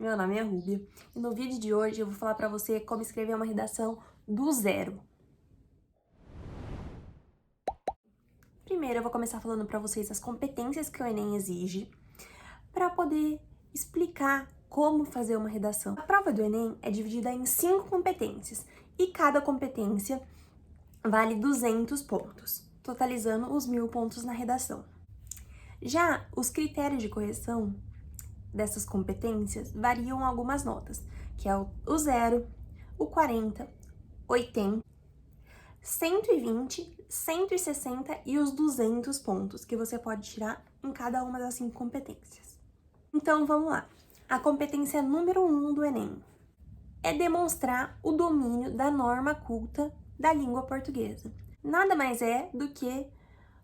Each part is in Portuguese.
meu nome é Rúbia e no vídeo de hoje eu vou falar pra você como escrever uma redação do zero. Primeiro eu vou começar falando pra vocês as competências que o Enem exige para poder explicar como fazer uma redação. A prova do Enem é dividida em 5 competências e cada competência vale 200 pontos, totalizando os 1000 pontos na redação. Já os critérios de correção dessas competências variam algumas notas, que é o 0, o 40, 80, 120, 160 e os 200 pontos que você pode tirar em cada uma das 5 competências. Então vamos lá. A competência número 1 do Enem é demonstrar o domínio da norma culta da língua portuguesa. Nada mais é do que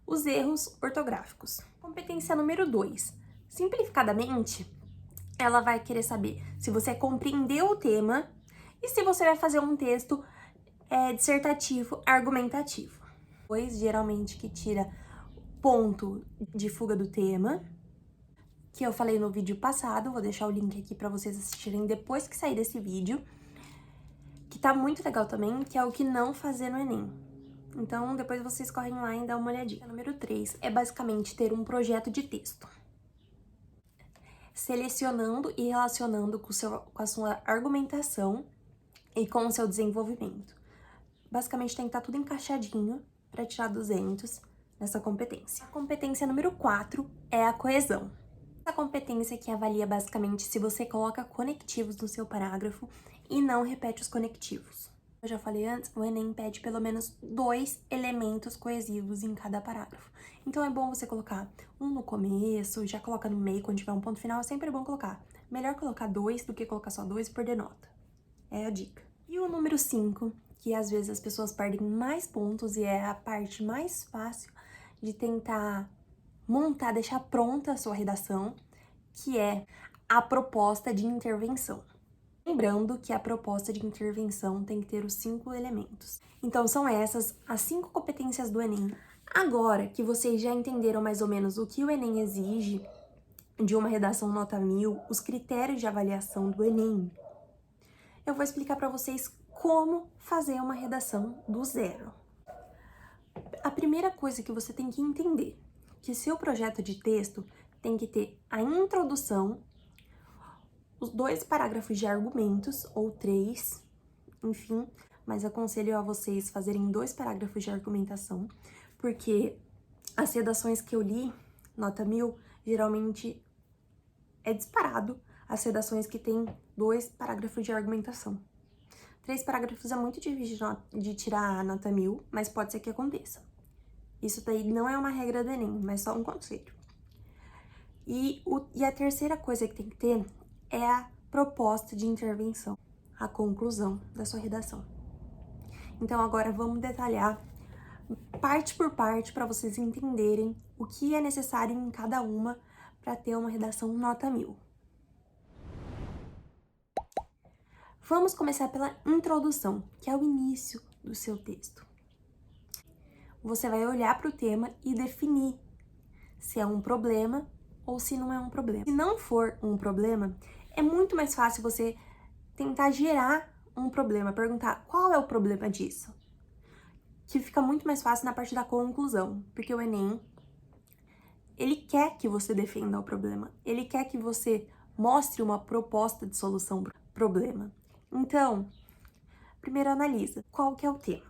os erros ortográficos. Competência número 2. Simplificadamente, ela vai querer saber se você compreendeu o tema e se você vai fazer um texto dissertativo, argumentativo. Pois, geralmente, que tira ponto de fuga do tema, que eu falei no vídeo passado, vou deixar o link aqui pra vocês assistirem depois que sair desse vídeo, que tá muito legal também, que é o que não fazer no Enem. Então, depois vocês correm lá e dão uma olhadinha. Número 3 é basicamente ter um projeto de texto, selecionando e relacionando com a sua argumentação e com o seu desenvolvimento. Basicamente tem que estar tudo encaixadinho para tirar 200 nessa competência. A competência número 4 é a coesão. Essa competência que avalia basicamente se você coloca conectivos no seu parágrafo e não repete os conectivos. Eu já falei antes, o Enem pede pelo menos 2 elementos coesivos em cada parágrafo. Então é bom você colocar um no começo, já coloca no meio, quando tiver um ponto final, é sempre bom colocar. Melhor colocar 2 do que colocar só 2 e perder nota. É a dica. E o número 5, que às vezes as pessoas perdem mais pontos e é a parte mais fácil de tentar montar, deixar pronta a sua redação, que é a proposta de intervenção. Lembrando que a proposta de intervenção tem que ter os 5 elementos. Então, são essas as 5 competências do Enem. Agora que vocês já entenderam mais ou menos o que o Enem exige de uma redação nota 1000, os critérios de avaliação do Enem, eu vou explicar para vocês como fazer uma redação do zero. A primeira coisa que você tem que entender é que seu projeto de texto tem que ter a introdução, os 2 parágrafos de argumentos, ou 3, enfim, mas aconselho a vocês fazerem 2 parágrafos de argumentação, porque as redações que eu li, nota 1000, geralmente é disparado as redações que tem 2 parágrafos de argumentação. 3 parágrafos é muito difícil de tirar a nota 1000, mas pode ser que aconteça. Isso daí não é uma regra do Enem, mas só um conselho. E a terceira coisa que tem que ter é a proposta de intervenção, a conclusão da sua redação. Então agora vamos detalhar parte por parte para vocês entenderem o que é necessário em cada uma para ter uma redação nota 1000. Vamos começar pela introdução, que é o início do seu texto. Você vai olhar para o tema e definir se é um problema ou se não é um problema. Se não for um problema, é muito mais fácil você tentar gerar um problema, perguntar qual é o problema disso. Que fica muito mais fácil na parte da conclusão, porque o Enem, ele quer que você defenda o problema, ele quer que você mostre uma proposta de solução para o problema. Então, primeiro analisa qual que é o tema.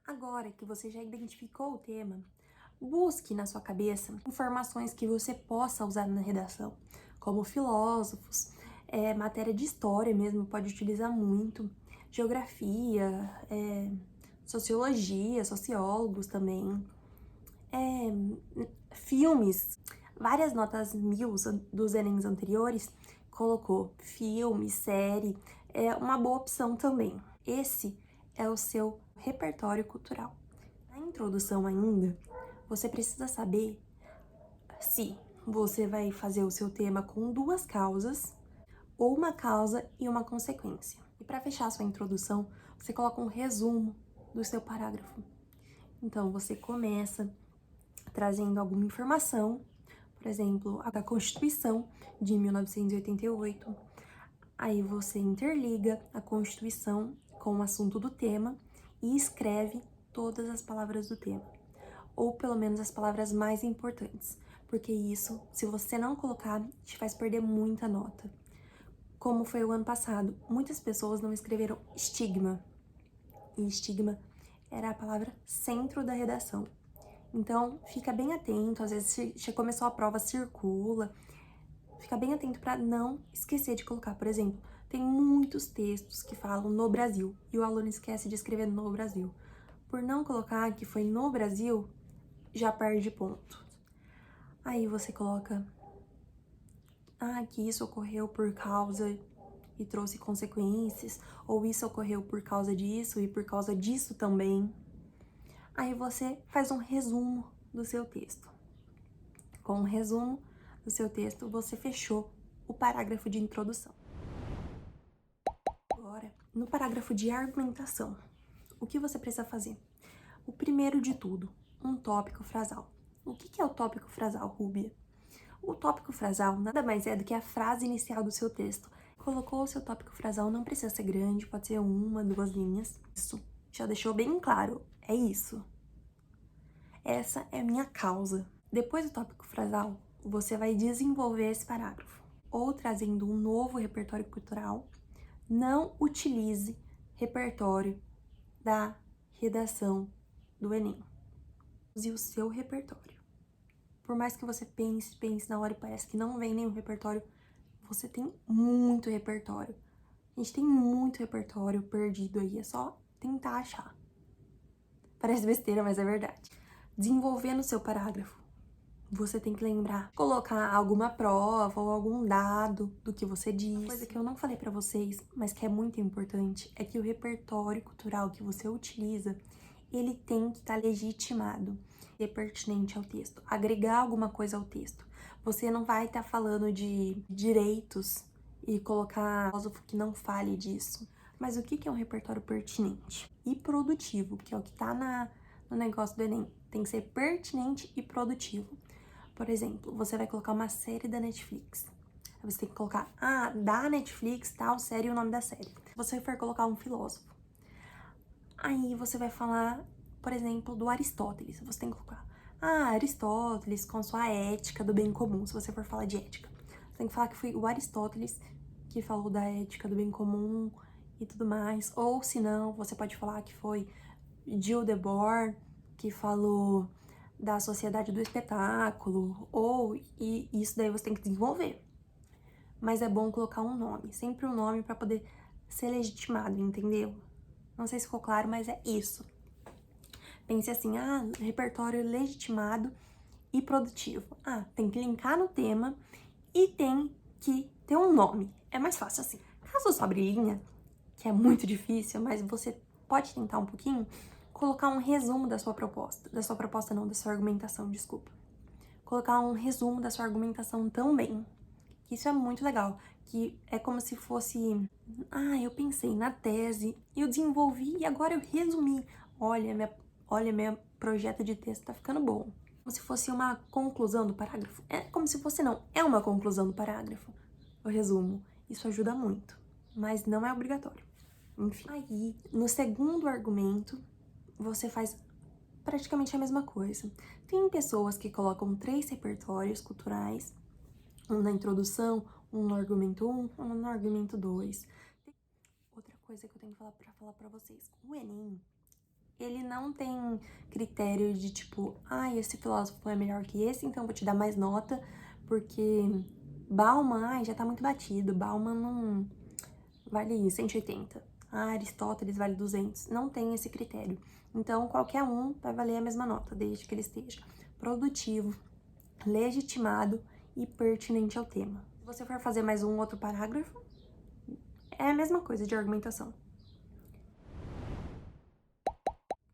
Agora que você já identificou o tema, busque na sua cabeça informações que você possa usar na redação, como filósofos, matéria de história mesmo, pode utilizar muito, geografia, sociologia, sociólogos também, filmes. Várias notas 1000 dos Enems anteriores colocou filme, série, é uma boa opção também. Esse é o seu repertório cultural. Na introdução ainda, você precisa saber se você vai fazer o seu tema com 2 causas ou uma causa e uma consequência. E para fechar a sua introdução, você coloca um resumo do seu parágrafo. Então, você começa trazendo alguma informação, Por exemplo, a da Constituição de 1988. Aí você interliga a Constituição com o assunto do tema e escreve todas as palavras do tema, ou pelo menos as palavras mais importantes, porque isso, se você não colocar, te faz perder muita nota. Como foi o ano passado, muitas pessoas não escreveram estigma, e estigma era a palavra centro da redação. Então, fica bem atento, às vezes já começou a prova, circula, fica bem atento para não esquecer de colocar. Por exemplo, tem muitos textos que falam no Brasil, e o aluno esquece de escrever no Brasil. Por não colocar que foi no Brasil, já perde ponto. Aí você coloca que isso ocorreu por causa e trouxe consequências, ou isso ocorreu por causa disso e por causa disso também. Aí você faz um resumo do seu texto. Com o resumo do seu texto, você fechou o parágrafo de introdução. Agora, no parágrafo de argumentação, o que você precisa fazer? O primeiro de tudo, um tópico frasal. O que é o tópico frasal, Rúbia? O tópico frasal nada mais é do que a frase inicial do seu texto. Colocou o seu tópico frasal, não precisa ser grande, pode ser 1, 2 linhas. Isso, já deixou bem claro, é isso. Essa é a minha causa. Depois do tópico frasal, você vai desenvolver esse parágrafo, ou trazendo um novo repertório cultural. Não utilize repertório da redação do Enem. Use o seu repertório. Por mais que você pense na hora e parece que não vem nenhum repertório, você tem muito repertório. A gente tem muito repertório perdido aí, é só tentar achar. Parece besteira, mas é verdade. Desenvolvendo o seu parágrafo, você tem que lembrar, colocar alguma prova ou algum dado do que você disse. Uma coisa que eu não falei pra vocês, mas que é muito importante, é que o repertório cultural que você utiliza, ele tem que estar legitimado, ser pertinente ao texto, agregar alguma coisa ao texto. Você não vai estar falando de direitos e colocar um filósofo que não fale disso. Mas o que é um repertório pertinente e produtivo, que é o que tá no negócio do Enem. Tem que ser pertinente e produtivo. Por exemplo, você vai colocar uma série da Netflix. Aí você tem que colocar, da Netflix, tal série e o nome da série. Se você for colocar um filósofo, aí você vai falar, por exemplo, do Aristóteles. Você tem que colocar, Aristóteles com sua ética do bem comum, se você for falar de ética. Você tem que falar que foi o Aristóteles que falou da ética do bem comum e tudo mais. Ou, se não, você pode falar que foi Gilles Debord que falou da sociedade do espetáculo, e isso daí você tem que desenvolver. Mas é bom colocar um nome, sempre um nome para poder ser legitimado, entendeu? Não sei se ficou claro, mas é isso. Pense assim, repertório legitimado e produtivo. Tem que linkar no tema e tem que ter um nome. É mais fácil assim. Caso sobre linha, que é muito difícil, mas você pode tentar um pouquinho, colocar um resumo da sua proposta. Da sua argumentação, desculpa. Colocar um resumo da sua argumentação também. Isso é muito legal, que é como se fosse, eu pensei na tese, eu desenvolvi e agora eu resumi. Olha, meu projeto de texto tá ficando bom. Como se fosse uma conclusão do parágrafo. É como se fosse não, é uma conclusão do parágrafo. O resumo. Isso ajuda muito, mas não é obrigatório. Enfim. Aí, no segundo argumento, você faz praticamente a mesma coisa. Tem pessoas que colocam 3 repertórios culturais, um na introdução, um no argumento 1, um no argumento 2. Outra coisa que eu tenho que falar pra vocês. O Enem, ele não tem critério de tipo, esse filósofo é melhor que esse, então eu vou te dar mais nota, porque Bauman, já tá muito batido. Bauman não vale 180. Aristóteles vale 200. Não tem esse critério. Então, qualquer um vai valer a mesma nota, desde que ele esteja produtivo, legitimado e pertinente ao tema. Se você for fazer mais um outro parágrafo, é a mesma coisa de argumentação.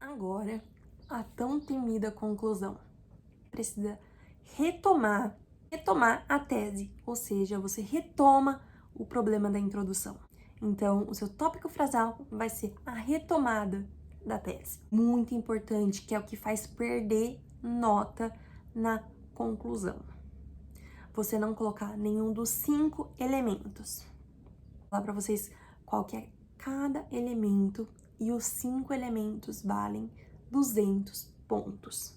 Agora, a tão temida conclusão. Precisa retomar a tese, ou seja, você retoma o problema da introdução. Então, o seu tópico frasal vai ser a retomada da tese. Muito importante, que é o que faz perder nota na conclusão. você não colocar nenhum dos 5 elementos. Vou falar pra vocês qual que é cada elemento e os 5 elementos valem 200 pontos.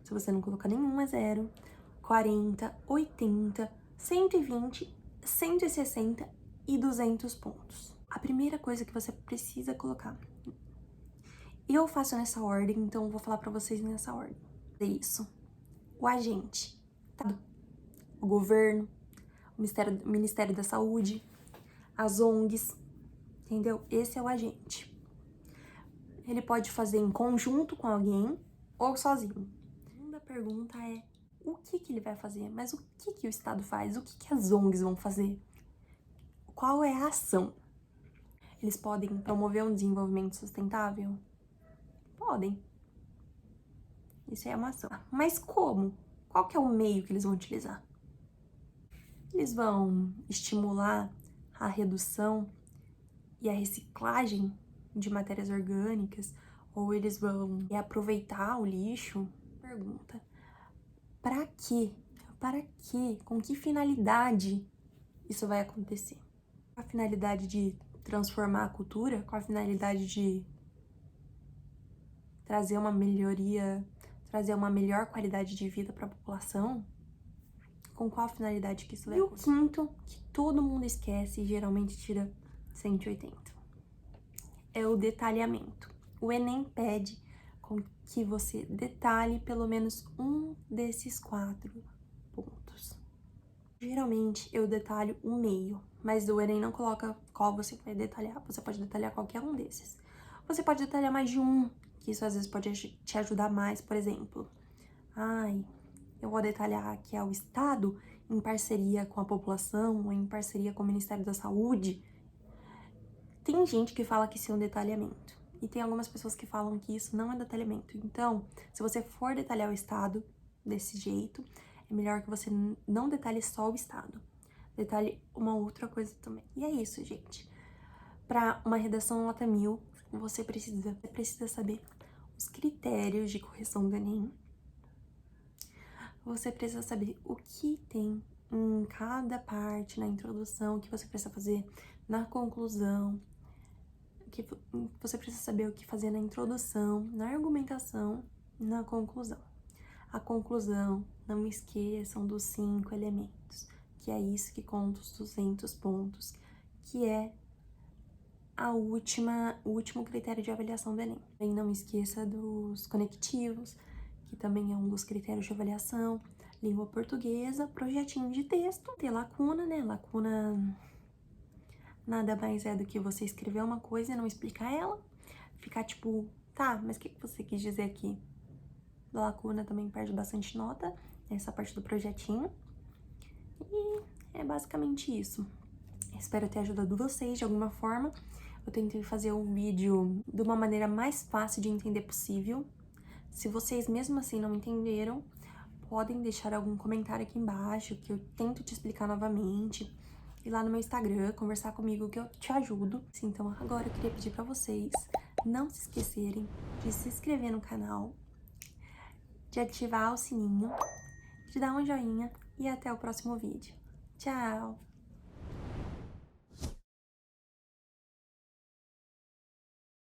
Se você não colocar nenhum, é 0, 40, 80, 120, 160 e 200 pontos. A primeira coisa que você precisa colocar. Eu faço nessa ordem, então eu vou falar pra vocês nessa ordem. É isso. O agente, tá? O governo, o Ministério da Saúde, as ONGs, entendeu? Esse é o agente. Ele pode fazer em conjunto com alguém ou sozinho. A segunda pergunta é o que ele vai fazer? Mas o que o Estado faz? O que as ONGs vão fazer? Qual é a ação? Eles podem promover um desenvolvimento sustentável? Podem. Isso é uma ação. Mas como? Qual que é o meio que eles vão utilizar? Eles vão estimular a redução e a reciclagem de matérias orgânicas? Ou eles vão reaproveitar o lixo? Pergunta. Para quê? Para quê? Com que finalidade isso vai acontecer? Com a finalidade de transformar a cultura? Com a finalidade de trazer uma melhoria, trazer uma melhor qualidade de vida para a população? Com qual finalidade que isso vai acontecer? E o quinto, que todo mundo esquece e geralmente tira 180, é o detalhamento. O Enem pede com que você detalhe pelo menos um desses 4 pontos. Geralmente eu detalho o meio, mas o Enem não coloca qual você vai detalhar. Você pode detalhar qualquer um desses. Você pode detalhar mais de um, que isso às vezes pode te ajudar mais. Por exemplo, eu vou detalhar que é o Estado em parceria com a população, ou em parceria com o Ministério da Saúde. Tem gente que fala que isso é um detalhamento, e tem algumas pessoas que falam que isso não é detalhamento. Então, se você for detalhar o Estado desse jeito, é melhor que você não detalhe só o Estado. Detalhe uma outra coisa também. E é isso, gente. Para uma redação nota 1000, você precisa saber os critérios de correção do Enem. Você precisa saber o que tem em cada parte, na introdução, o que você precisa fazer na conclusão, que você precisa saber o que fazer na introdução, na argumentação, na conclusão. A conclusão, não esqueçam dos 5 elementos, que é isso que conta os 200 pontos, que é o último critério de avaliação do Enem. E não esqueça dos conectivos, que também é um dos critérios de avaliação, língua portuguesa, projetinho de texto, ter lacuna, né? Lacuna nada mais é do que você escrever uma coisa e não explicar ela, ficar tipo, tá, mas o que você quis dizer aqui? Da lacuna também perde bastante nota, essa parte do projetinho. E é basicamente isso. Espero ter ajudado vocês de alguma forma. Eu tentei fazer um vídeo de uma maneira mais fácil de entender possível. Se vocês mesmo assim não entenderam, podem deixar algum comentário aqui embaixo que eu tento te explicar novamente. Ir lá no meu Instagram, conversar comigo que eu te ajudo. Então agora eu queria pedir pra vocês não se esquecerem de se inscrever no canal, de ativar o sininho, de dar um joinha e até o próximo vídeo. Tchau!